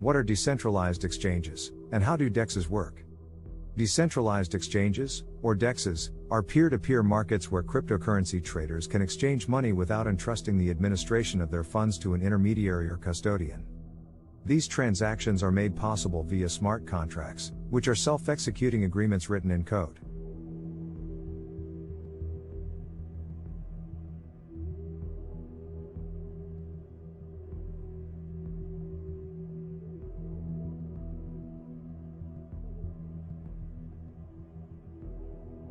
What are decentralized exchanges, and how do DEXs work? Decentralized exchanges, or DEXs, are peer-to-peer markets where cryptocurrency traders can exchange money without entrusting the administration of their funds to an intermediary or custodian. These transactions are made possible via smart contracts, which are self-executing agreements written in code.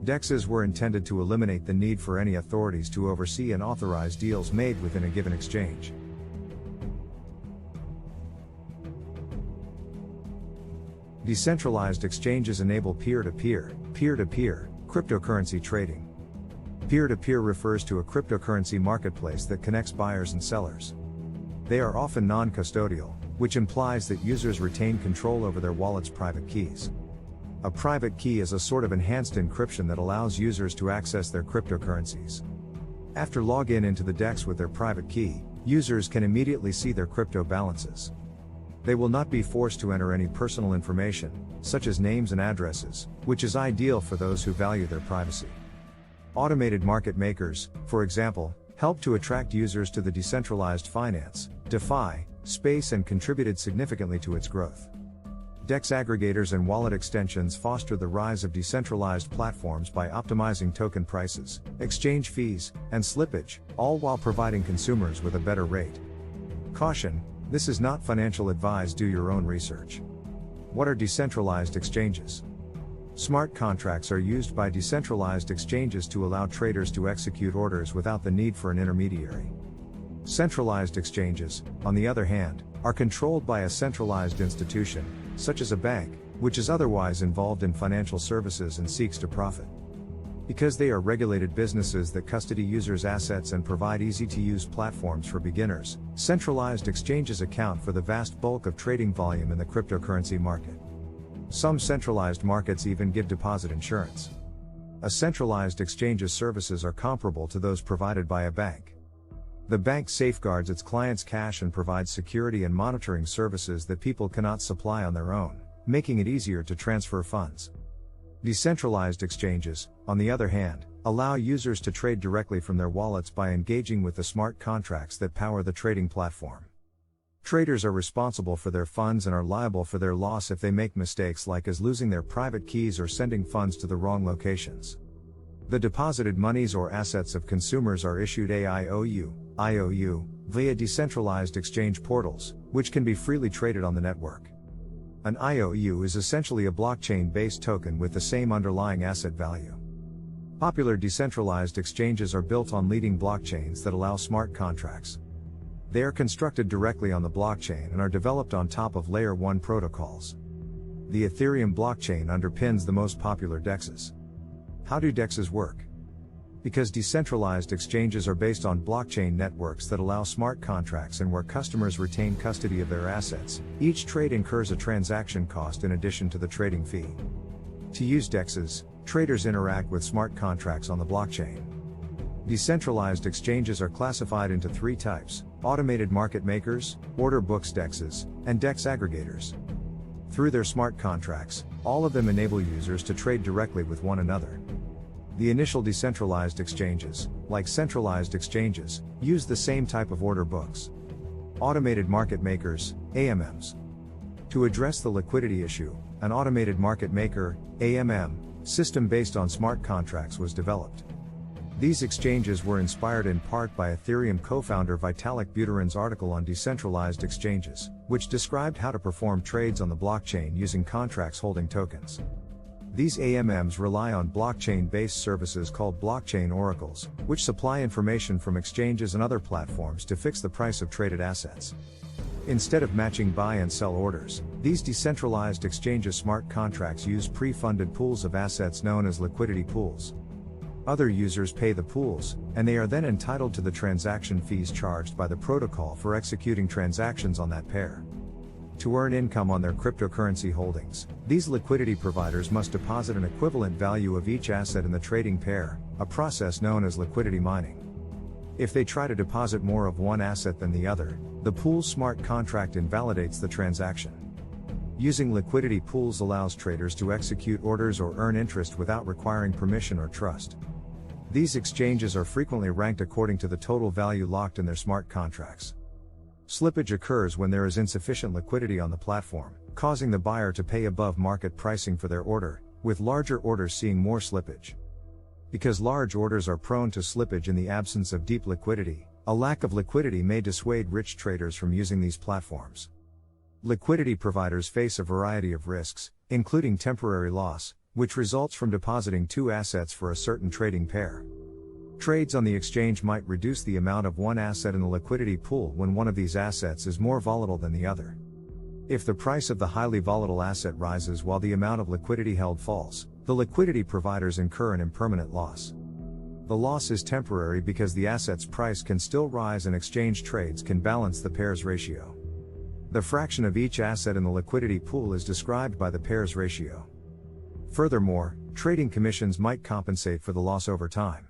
DEXs were intended to eliminate the need for any authorities to oversee and authorize deals made within a given exchange. Decentralized exchanges enable peer-to-peer cryptocurrency trading. Peer-to-peer refers to a cryptocurrency marketplace that connects buyers and sellers. They are often non-custodial, which implies that users retain control over their wallet's private keys. A private key is a sort of enhanced encryption that allows users to access their cryptocurrencies. After login into the DEX with their private key, users can immediately see their crypto balances. They will not be forced to enter any personal information, such as names and addresses, which is ideal for those who value their privacy. Automated market makers, for example, help to attract users to the decentralized finance (DeFi) space and contributed significantly to its growth. DEX aggregators and wallet extensions foster the rise of decentralized platforms by optimizing token prices, exchange fees, and slippage, all while providing consumers with a better rate. Caution: this is not financial advice, do your own research. What are decentralized exchanges? Smart contracts are used by decentralized exchanges to allow traders to execute orders without the need for an intermediary. Centralized exchanges, on the other hand, are controlled by a centralized institution, such as a bank, which is otherwise involved in financial services and seeks to profit. Because they are regulated businesses that custody users' assets and provide easy-to-use platforms for beginners, centralized exchanges account for the vast bulk of trading volume in the cryptocurrency market. Some centralized markets even give deposit insurance. A centralized exchange's services are comparable to those provided by a bank. The bank safeguards its clients' cash and provides security and monitoring services that people cannot supply on their own, making it easier to transfer funds. Decentralized exchanges, on the other hand, allow users to trade directly from their wallets by engaging with the smart contracts that power the trading platform. Traders are responsible for their funds and are liable for their loss if they make mistakes like as losing their private keys or sending funds to the wrong locations. The deposited monies or assets of consumers are issued IOU, via decentralized exchange portals, which can be freely traded on the network. An IOU is essentially a blockchain-based token with the same underlying asset value. Popular decentralized exchanges are built on leading blockchains that allow smart contracts. They are constructed directly on the blockchain and are developed on top of Layer 1 protocols. The Ethereum blockchain underpins the most popular DEXs. How do DEXs work? Because decentralized exchanges are based on blockchain networks that allow smart contracts and where customers retain custody of their assets, each trade incurs a transaction cost in addition to the trading fee. To use DEXs, traders interact with smart contracts on the blockchain. Decentralized exchanges are classified into three types: automated market makers, order books DEXs, and DEX aggregators. Through their smart contracts, all of them enable users to trade directly with one another. The initial decentralized exchanges, like centralized exchanges, use the same type of order books. Automated market makers, AMMs. To address the liquidity issue, an automated market maker, AMM, system based on smart contracts was developed. These exchanges were inspired in part by Ethereum co-founder Vitalik Buterin's article on decentralized exchanges, which described how to perform trades on the blockchain using contracts holding tokens. These AMMs rely on blockchain-based services called blockchain oracles, which supply information from exchanges and other platforms to fix the price of traded assets. Instead of matching buy and sell orders, these decentralized exchanges' smart contracts use pre-funded pools of assets known as liquidity pools. Other users pay the pools, and they are then entitled to the transaction fees charged by the protocol for executing transactions on that pair. To earn income on their cryptocurrency holdings, these liquidity providers must deposit an equivalent value of each asset in the trading pair, a process known as liquidity mining. If they try to deposit more of one asset than the other, the pool's smart contract invalidates the transaction. Using liquidity pools allows traders to execute orders or earn interest without requiring permission or trust. These exchanges are frequently ranked according to the total value locked in their smart contracts. Slippage occurs when there is insufficient liquidity on the platform, causing the buyer to pay above market pricing for their order, with larger orders seeing more slippage. Because large orders are prone to slippage in the absence of deep liquidity, a lack of liquidity may dissuade rich traders from using these platforms. Liquidity providers face a variety of risks, including temporary loss, which results from depositing two assets for a certain trading pair. Trades on the exchange might reduce the amount of one asset in the liquidity pool when one of these assets is more volatile than the other. If the price of the highly volatile asset rises while the amount of liquidity held falls, the liquidity providers incur an impermanent loss. The loss is temporary because the asset's price can still rise and exchange trades can balance the pairs ratio. The fraction of each asset in the liquidity pool is described by the pairs ratio. Furthermore, trading commissions might compensate for the loss over time.